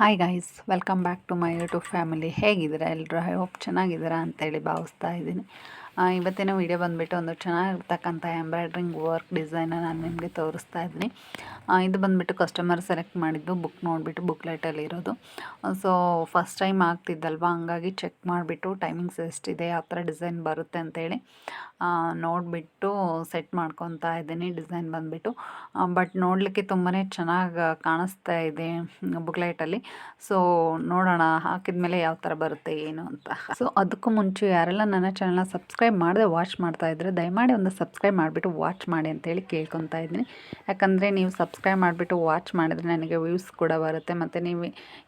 Hi guys, welcome back to my YouTube family. ಹೇಗಿದ್ದೀರಾ ಎಲ್ಲರೂ? I hope ಚೆನ್ನಾಗಿದ್ದೀರಾ ಅಂತೇಳಿ ಭಾವಿಸ್ತಾ ಇದ್ದೀನಿ. ಇವತ್ತಿನ ವಿಡಿಯೋ ಬಂದುಬಿಟ್ಟು ಒಂದು ಚೆನ್ನಾಗಿರ್ತಕ್ಕಂಥ ಎಂಬ್ರಾಯ್ಡ್ರಿಂಗ್ ವರ್ಕ್ ಡಿಸೈನ ನಾನು ನಿಮಗೆ ತೋರಿಸ್ತಾ ಇದ್ದೀನಿ. ಇದು ಬಂದುಬಿಟ್ಟು ಕಸ್ಟಮರ್ ಸೆಲೆಕ್ಟ್ ಮಾಡಿದ್ದು ಬುಕ್ ನೋಡಿಬಿಟ್ಟು ಬುಕ್ಲೆಟಲ್ಲಿ ಇರೋದು. ಸೊ ಫಸ್ಟ್ ಟೈಮ್ ಆಗ್ತಿದ್ದಲ್ವ, ಹಂಗಾಗಿ ಚೆಕ್ ಮಾಡಿಬಿಟ್ಟು ಟೈಮಿಂಗ್ಸ್ ಎಷ್ಟಿದೆ, ಯಾವ ಥರ ಡಿಸೈನ್ ಬರುತ್ತೆ ಅಂತೇಳಿ ನೋಡಿಬಿಟ್ಟು ಸೆಟ್ ಮಾಡ್ಕೊತಾ ಇದ್ದೀನಿ. ಡಿಸೈನ್ ಬಂದುಬಿಟ್ಟು ಬಟ್ ನೋಡಲಿಕ್ಕೆ ತುಂಬಾ ಚೆನ್ನಾಗಿ ಕಾಣಿಸ್ತಾ ಇದೆ ಬುಕ್ಲೈಟಲ್ಲಿ. ಸೊ ನೋಡೋಣ ಹಾಕಿದ್ಮೇಲೆ ಯಾವ ಥರ ಬರುತ್ತೆ ಏನು ಅಂತ. ಸೊ ಅದಕ್ಕೂ ಮುಂಚೆ ಯಾರೆಲ್ಲ ನನ್ನ ಚಾನಲ್ನ ಸಬ್ಸ್ಕ್ರೈಬ್ ಮಾಡದೆ ವಾಚ್ ಮಾಡ್ತಾ ಇದ್ದರೆ ದಯಮಾಡಿ ಒಂದು ಸಬ್ಸ್ಕ್ರೈಬ್ ಮಾಡಿಬಿಟ್ಟು ವಾಚ್ ಮಾಡಿ ಅಂತೇಳಿ ಕೇಳ್ಕೊತಾ ಇದ್ದೀನಿ. ಯಾಕಂದರೆ ನೀವು ಸಬ್ಸ್ಕ್ರೈಬ್ ಮಾಡಿಬಿಟ್ಟು ವಾಚ್ ಮಾಡಿದ್ರೆ ನನಗೆ ವ್ಯೂಸ್ ಕೂಡ ಬರುತ್ತೆ. ಮತ್ತು ನೀವು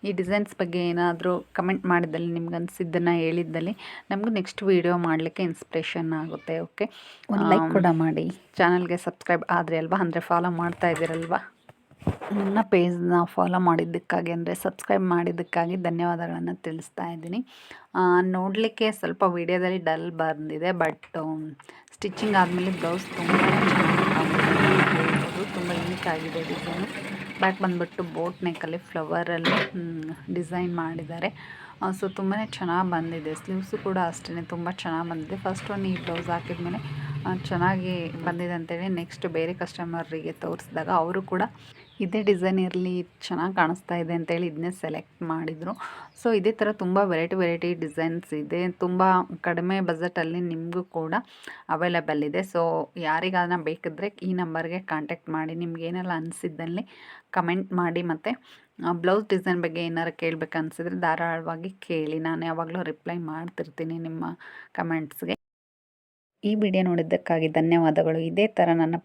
ಈ ಡಿಸೈನ್ಸ್ ಬಗ್ಗೆ ಏನಾದರೂ ಕಮೆಂಟ್ ಮಾಡಿದ್ದಲ್ಲಿ ನಿಮ್ಗೆ ಅನಿಸಿದ್ದನ್ನು ಹೇಳಿದ್ದಲ್ಲಿ ನಮಗೂ ನೆಕ್ಸ್ಟ್ ವೀಡಿಯೋ ಮಾಡಲಿಕ್ಕೆ ಇನ್ಸ್ಪಿರೇಷನ್ ಆಗುತ್ತೆ. ಓಕೆ, ಒಂದು ಲೈಕ್ ಕೂಡ ಮಾಡಿ. ಚಾನಲ್ಗೆ ಸಬ್ಸ್ಕ್ರೈಬ್ ಆದರೆ ಅಲ್ವಾ, ಅಂದರೆ ಫಾಲೋ ಮಾಡ್ತಾ ಇದ್ದೀರಲ್ವಾ. ನನ್ನ ಪೇಜ್ನ ಫಾಲೋ ಮಾಡಿದ್ದಕ್ಕಾಗಿ, ಅಂದರೆ ಸಬ್ಸ್ಕ್ರೈಬ್ ಮಾಡಿದ್ದಕ್ಕಾಗಿ ಧನ್ಯವಾದಗಳನ್ನು ತಿಳಿಸ್ತಾ ಇದ್ದೀನಿ. ನೋಡಲಿಕ್ಕೆ ಸ್ವಲ್ಪ ವಿಡಿಯೋದಲ್ಲಿ ಡಲ್ ಬಂದಿದೆ, ಬಟ್ ಸ್ಟಿಚಿಂಗ್ ಆದಮೇಲೆ ಬ್ಲೌಸ್ ತುಂಬ ಹೇಳ್ಬೋದು. ತುಂಬ ಯೂನಿಕ್ ಆಗಿದೆ ಡಿಸೈನು. ಬ್ಯಾಕ್ ಬಂದುಬಿಟ್ಟು ಬೋಟ್ ನೆಕ್ಕಲ್ಲಿ ಫ್ಲವರಲ್ಲಿ ಡಿಸೈನ್ ಮಾಡಿದ್ದಾರೆ. ಸೊ ತುಂಬಾ ಚೆನ್ನಾಗಿ ಬಂದಿದೆ. ಸ್ಲೀವ್ಸು ಕೂಡ ಅಷ್ಟೇ ತುಂಬ ಚೆನ್ನಾಗಿ ಬಂದಿದೆ. ಫಸ್ಟ್ ಒಂದು ಈ ಬ್ಲೌಸ್ ಹಾಕಿದ್ಮೇಲೆ ಚೆನ್ನಾಗಿ ಬಂದಿದೆ ಅಂತೇಳಿ ನೆಕ್ಸ್ಟ್ ಬೇರೆ ಕಸ್ಟಮರಿಗೆ ತೋರಿಸಿದಾಗ ಅವರು ಕೂಡ ಇದೇ ಡಿಸೈನ್ ಇರಲಿ, ಚೆನ್ನಾಗಿ ಕಾಣಿಸ್ತಾ ಇದೆ ಅಂತೇಳಿ ಇದನ್ನೇ ಸೆಲೆಕ್ಟ್ ಮಾಡಿದರು. ಸೊ ಇದೇ ಥರ ತುಂಬ ವೆರೈಟಿ ಡಿಸೈನ್ಸ್ ಇದೆ. ತುಂಬ ಕಡಿಮೆ ಬಜೆಟಲ್ಲಿ ನಿಮಗೂ ಕೂಡ ಅವೈಲೇಬಲ್ ಇದೆ. ಸೊ ಯಾರಿಗಾನ ಬೇಕಿದ್ದರೆ ಈ ನಂಬರ್ಗೆ ಕಾಂಟ್ಯಾಕ್ಟ್ ಮಾಡಿ. ನಿಮ್ಗೇನೆಲ್ಲ ಅನಿಸಿದ್ದಲ್ಲಿ ಕಮೆಂಟ್ ಮಾಡಿ. ಮತ್ತು ಬ್ಲೌಸ್ ಡಿಸೈನ್ ಬಗ್ಗೆ ಏನಾರು ಕೇಳಬೇಕು ಅನಿಸಿದ್ರೆ ಧಾರಾಳವಾಗಿ ಕೇಳಿ. ನಾನು ಯಾವಾಗಲೂ ರಿಪ್ಲೈ ಮಾಡ್ತಿರ್ತೀನಿ ನಿಮ್ಮ ಕಮೆಂಟ್ಸ್ಗೆ. ಈ ವಿಡಿಯೋ ನೋಡಿದ್ದಕ್ಕಾಗಿ ಧನ್ಯವಾದಗಳು. ಇದೇ ಥರ ನನ್ನ